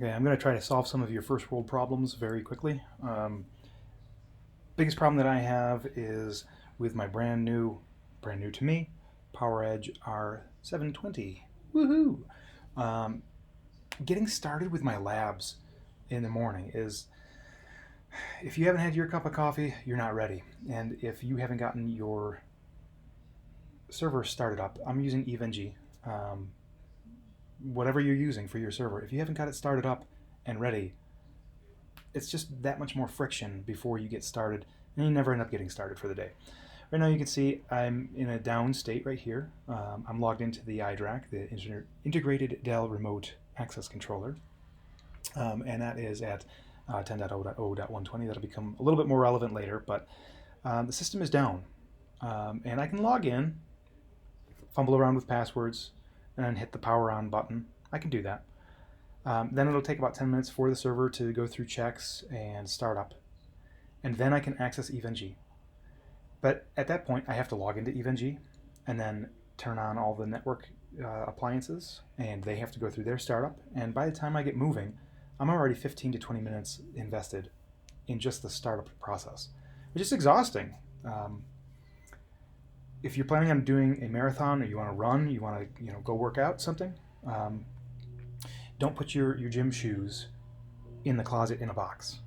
Okay, I'm going to try to solve some of your first world problems very quickly. Biggest problem that I have is with my brand new to me, PowerEdge R720. Woohoo! Um, Getting started with my labs in the morning is, if you haven't had your cup of coffee, you're not ready. And if you haven't gotten your server started up, I'm using EVNG. Whatever you're using for your server, if you haven't got it started up and ready, it's just that much more friction before you get started, and you never end up getting started for the day. Right now you can see I'm in a down state right here. I'm logged into the iDRAC, the Integrated Dell Remote Access Controller, and that is at 10.0.0.120. That'll become a little bit more relevant later, but the system is down. And I can log in, fumble around with passwords, and then hit the power on button. I can do that. Then it'll take about 10 minutes for the server to go through checks and start up. And then I can access EVNG. But at that point, I have to log into EVNG and then turn on all the network appliances, and they have to go through their startup. And by the time I get moving, I'm already 15 to 20 minutes invested in just the startup process, which is exhausting. If you're planning on doing a marathon, or you want to run, you want to go work out something, don't put your gym shoes in the closet in a box.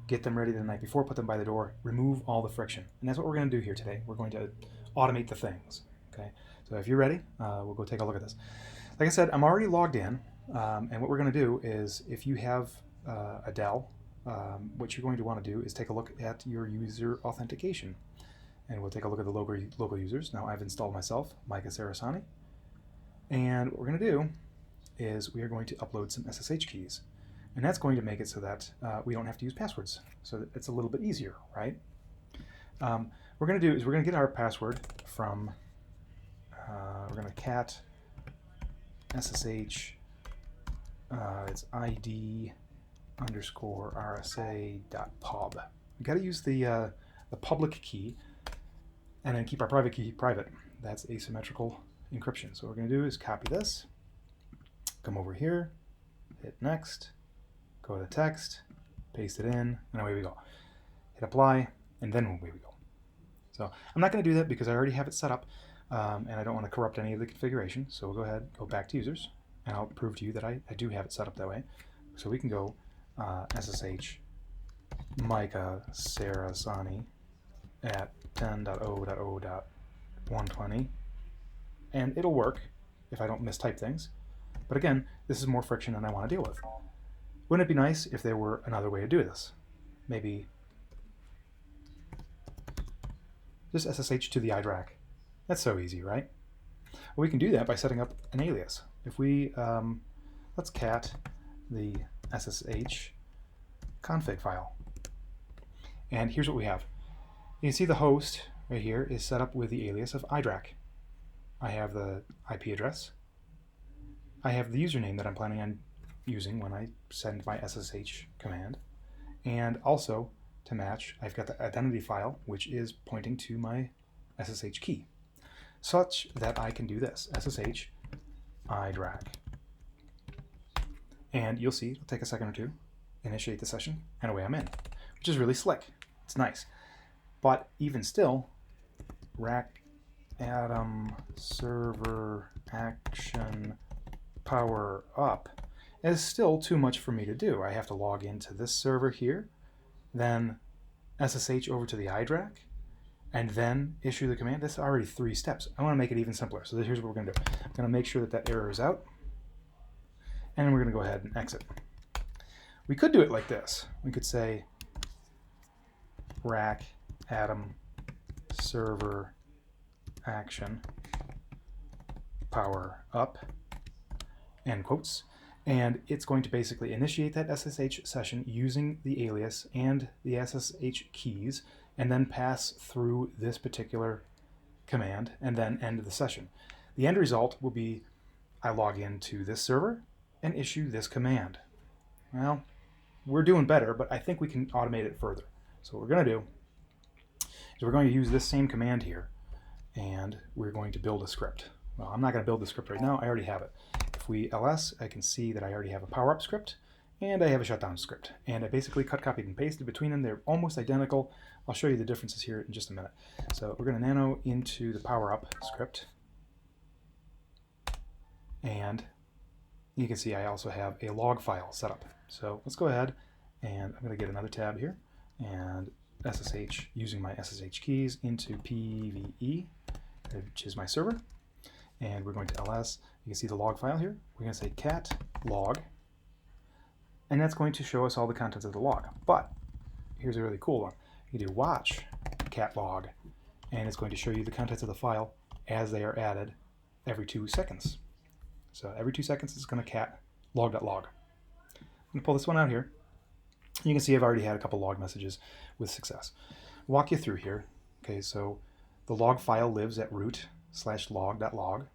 Get them ready the night before, put them by the door, remove all the friction. And that's what we're going to do here today. We're going to automate the things. Okay, so if you're ready, we'll go take a look at this. Like I said, I'm already logged in, and what we're going to do is, if you have a Dell, what you're going to want to do is take a look at your user authentication. And we'll take a look at the local users. Now I've installed myself, Micah Sarasani. And what we're going to do is we are going to upload some SSH keys. And that's going to make it so that we don't have to use passwords. So that it's a little bit easier, right? What we're going to do is we're going to get our password from, we're going to cat SSH, it's ID underscore RSA dot pub. We've got to use the public key and then keep our private key private. That's asymmetrical encryption. So what we're going to do is copy this, come over here, hit next, go to text, paste it in, and away we go. Hit apply, and then away we go. So I'm not going to do that because I already have it set up, and I don't want to corrupt any of the configuration. So we'll go ahead, go back to users, and I'll prove to you that I do have it set up that way. So we can go SSH Micah Sarasani at 10.0.0.120, and it'll work if I don't mistype things. But again, this is more friction than I want to deal with. Wouldn't it be nice if there were another way to do this? Maybe just SSH to the iDRAC. That's so easy, right? Well, we can do that by setting up an alias. If we, let's cat the SSH config file. And here's what we have. You can see the host right here is set up with the alias of iDRAC. I have the IP address. I have the username that I'm planning on using when I send my SSH command. And also, to match, I've got the identity file, which is pointing to my SSH key, such that I can do this, SSH iDRAC. And you'll see, it'll take a second or two, initiate the session, and away I'm in, which is really slick. It's nice. But even still, rack atom server action power up is still too much for me to do. I have to log into this server here, then SSH over to the iDRAC, and then issue the command. That's already 3 steps. I want to make it even simpler. So here's what we're going to do. I'm going to make sure that that error is out, and then we're going to go ahead and exit. We could do it like this. We could say rack atom server action power up, end quotes, and it's going to basically initiate that SSH session using the alias and the SSH keys, and then pass through this particular command and then end the session. The end result will be I log into this server and issue this command. Well, we're doing better, but I think we can automate it further. So what we're going to do is we're going to use this same command here, and we're going to build a script. Well, I'm not going to build the script right now. I already have it. If we ls, I can see that I already have a power up script, and I have a shutdown script. And I basically cut, copied, and pasted between them. They're almost identical. I'll show you the differences here in just a minute. So we're going to nano into the power up script. And you can see I also have a log file set up. So let's go ahead, and I'm going to get another tab here and SSH, using my SSH keys, into PVE, which is my server. And we're going to ls. You can see the log file here. We're going to say cat log, and that's going to show us all the contents of the log. But here's a really cool one. You do watch cat log, and it's going to show you the contents of the file as they are added every 2 seconds. So every 2 seconds it's going to cat log.log. I'm going to pull this one out here. You can see I've already had a couple log messages with success. Walk you through here. Okay, so the log file lives at root/log.log.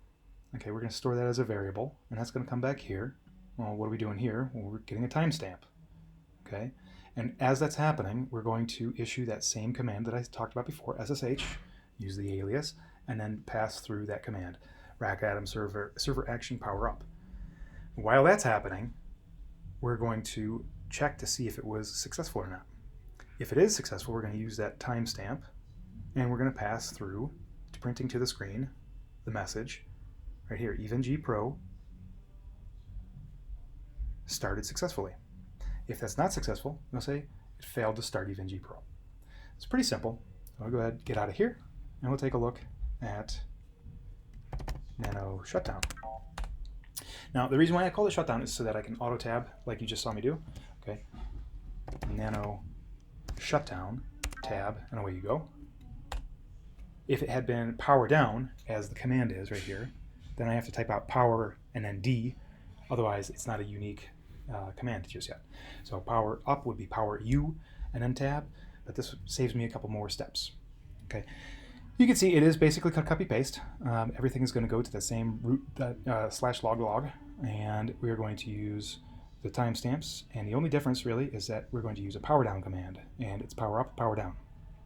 Okay, we're going to store that as a variable, and that's going to come back here. Well, what are we doing here? Well, we're getting a timestamp. Okay, and as that's happening, we're going to issue that same command that I talked about before, SSH, use the alias, and then pass through that command, rackatom server action power up. While that's happening, we're going to check to see if it was successful or not. If it is successful, we're going to use that timestamp, and we're going to pass through to printing to the screen the message right here, EvenG Pro started successfully. If that's not successful, we'll say it failed to start EvenG Pro. It's pretty simple. I'll go ahead, get out of here, and we'll take a look at nano shutdown. Now, the reason why I call it shutdown is so that I can auto tab like you just saw me do. Okay, nano shutdown, tab, and away you go. If it had been power down, as the command is right here, then I have to type out power and then D. Otherwise, it's not a unique command just yet. So power up would be power U and then tab, but this saves me a couple more steps. Okay, you can see it is basically cut, copy, paste. Everything is going to go to the same root /log, and we are going to use the timestamps. And the only difference really is that we're going to use a power down command, and it's power up, power down.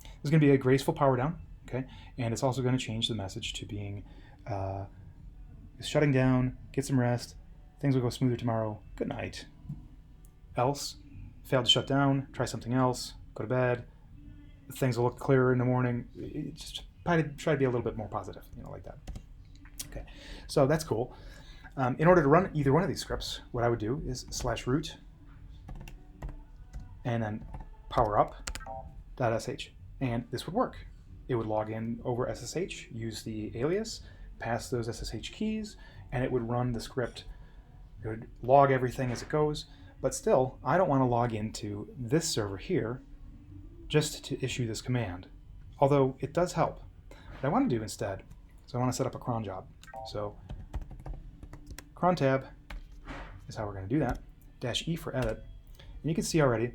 There's going to be a graceful power down, okay, and it's also going to change the message to being shutting down, get some rest, things will go smoother tomorrow, good night. Else, failed to shut down, try something else, go to bed, things will look clearer in the morning. Just try to be a little bit more positive, like that. Okay, so that's cool. In order to run either one of these scripts, what I would do is /root and then powerup.sh, and this would work. It would log in over SSH, use the alias, pass those SSH keys, and it would run the script. It would log everything as it goes, but still, I don't want to log into this server here just to issue this command, although it does help. What I want to do instead is I want to set up a cron job. So cron tab is how we're going to do that, -E for edit, and you can see already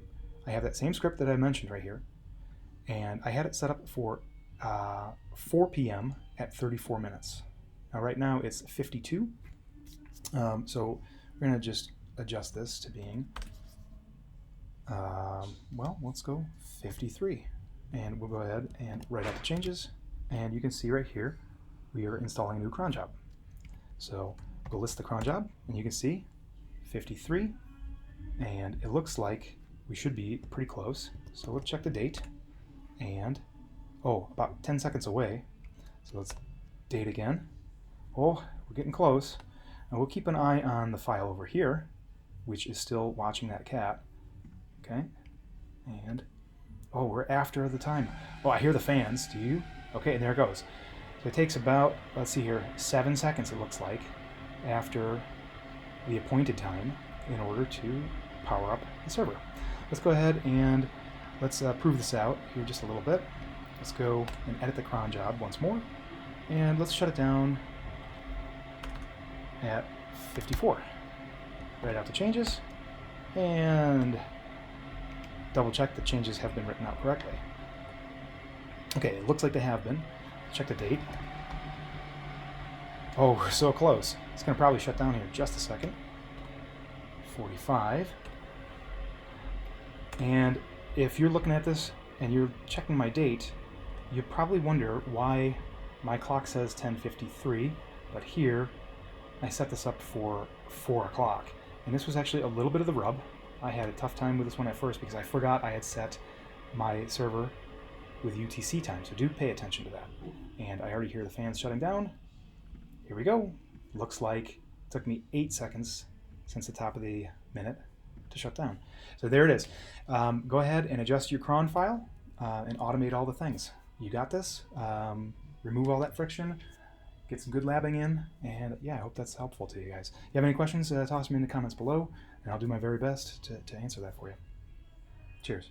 I have that same script that I mentioned right here, and I had it set up for 4 p.m. at 34 minutes. Now right now it's 52, so we're going to just adjust this to being, well, let's go 53, and we'll go ahead and write out the changes, and you can see right here we are installing a new cron job. So we'll list the cron job, and you can see 53, and it looks like we should be pretty close. So let's check the date, and about 10 seconds away. So let's date again. Oh, we're getting close. And we'll keep an eye on the file over here, which is still watching that cat. Okay, and we're after the time. Oh, I hear the fans. Do you? Okay, and there it goes. So it takes about, let's see here, 7 seconds it looks like after the appointed time in order to power up the server. Let's go ahead and let's prove this out here just a little bit. Let's go and edit the cron job once more, and let's shut it down at 54. Write out the changes, and double check the changes have been written out correctly. Okay, it looks like they have been. Check the date. Oh, we're so close. It's going to probably shut down here in just a second. 45. And if you're looking at this and you're checking my date, you probably wonder why my clock says 10:53, but here I set this up for 4 o'clock. And this was actually a little bit of the rub. I had a tough time with this one at first because I forgot I had set my server with UTC time, so do pay attention to that. And I already hear the fans shutting down. Here we go. Looks like it took me 8 seconds since the top of the minute to shut down. So there it is. Go ahead and adjust your cron file and automate all the things. You got this. Remove all that friction. Get some good labbing in, and yeah, I hope that's helpful to you guys. If you have any questions, toss them in the comments below, and I'll do my very best to answer that for you. Cheers.